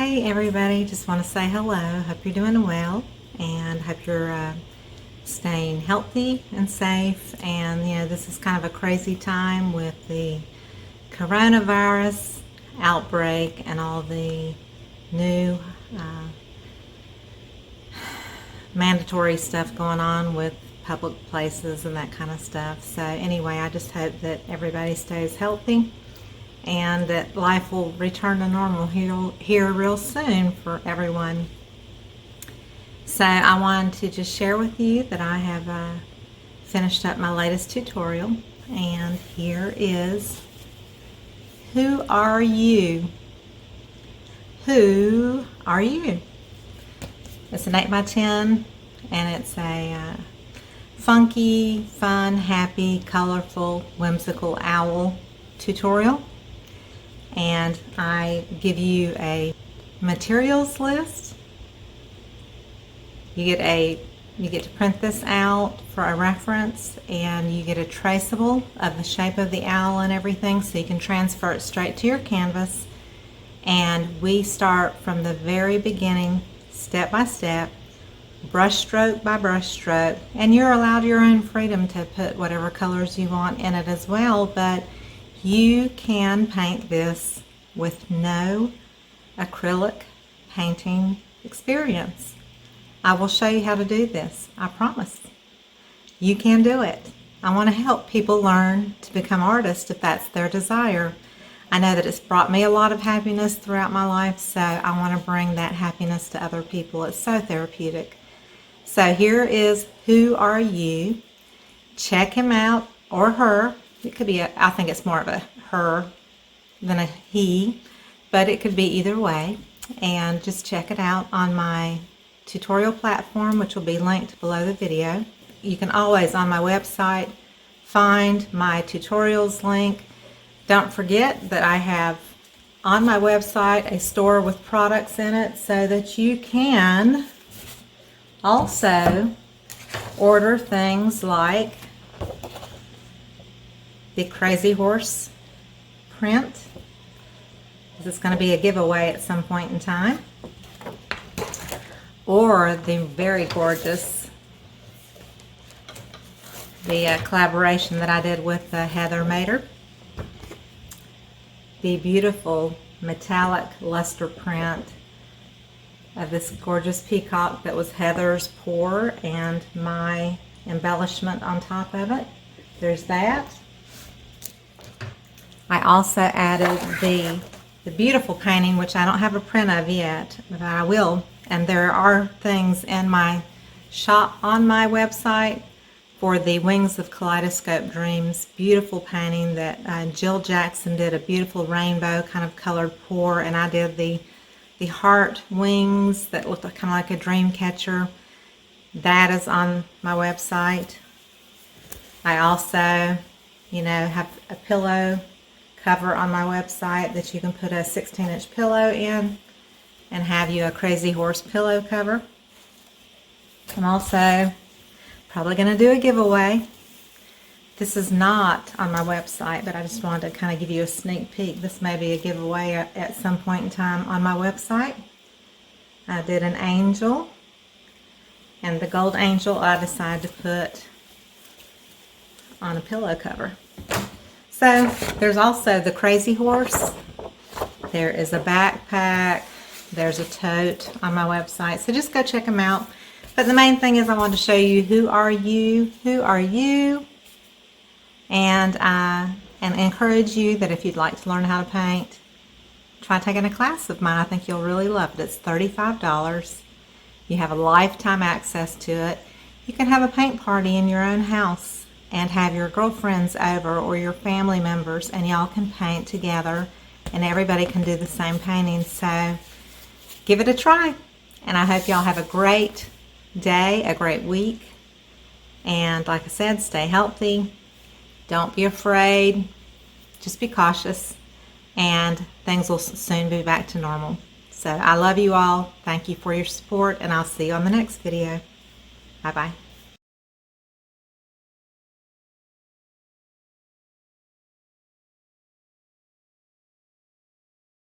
Hey everybody, just want to say hello. Hope you're doing well and hope you're staying healthy and safe. And this is kind of a crazy time with the coronavirus outbreak and all the new mandatory stuff going on with public places and that kind of stuff. So anyway, I just hope that everybody stays healthy and that life will return to normal here real soon for everyone. So I wanted to just share with you that I have finished up my latest tutorial, and here is Who Are You? Who are you? It's an 8x10 and it's a funky, fun, happy, colorful, whimsical owl tutorial. And I give you a materials list. You get to print this out for a reference, and you get a traceable of the shape of the owl and everything, so you can transfer it straight to your canvas. And we start from the very beginning, step by step, brush stroke by brush stroke, and you're allowed your own freedom to put whatever colors you want in it as well, but you can paint this with no acrylic painting experience. I will show you how to do this, I promise. You can do it. I want to help people learn to become artists if that's their desire. I know that it's brought me a lot of happiness throughout my life, so I want to bring that happiness to other people. It's so therapeutic. So here is Who Are You? Check him out, or her. It could be, I think it's more of a her than a he, but it could be either way. And just check it out on my tutorial platform, which will be linked below the video. You can always, on my website, find my tutorials link. Don't forget that I have on my website a store with products in it, so that you can also order things like the Crazy Horse print. This is going to be a giveaway at some point in time. Or the very gorgeous, the collaboration that I did with Heather Mater. The beautiful metallic luster print of this gorgeous peacock that was Heather's pour and my embellishment on top of it. There's that. I also added the beautiful painting, which I don't have a print of yet, but I will. And there are things in my shop on my website for the Wings of Kaleidoscope Dreams beautiful painting that Jill Jackson did, a beautiful rainbow kind of colored pour, and I did the heart wings that looked kind of like a dream catcher. That is on my website. I also, have a pillow cover on my website that you can put a 16-inch pillow in and have you a Crazy Horse pillow cover. I'm also probably going to do a giveaway. This is not on my website, but I just wanted to kind of give you a sneak peek. This may be a giveaway at some point in time on my website. I did an angel, and the gold angel I decided to put on a pillow cover. So there's also the Crazy Horse. There is a backpack. There's a tote on my website. So just go check them out. But the main thing is I wanted to show you who are you? Who are you? And encourage you that if you'd like to learn how to paint, try taking a class of mine. I think you'll really love it. It's $35. You have a lifetime access to it. You can have a paint party in your own house and have your girlfriends over or your family members, and y'all can paint together, and everybody can do the same painting. So give it a try, and I hope y'all have a great day, a great week, and like I said, stay healthy. Don't be afraid. Just be cautious, and things will soon be back to normal. So I love you all. Thank you for your support, and I'll see you on the next video. Bye-bye.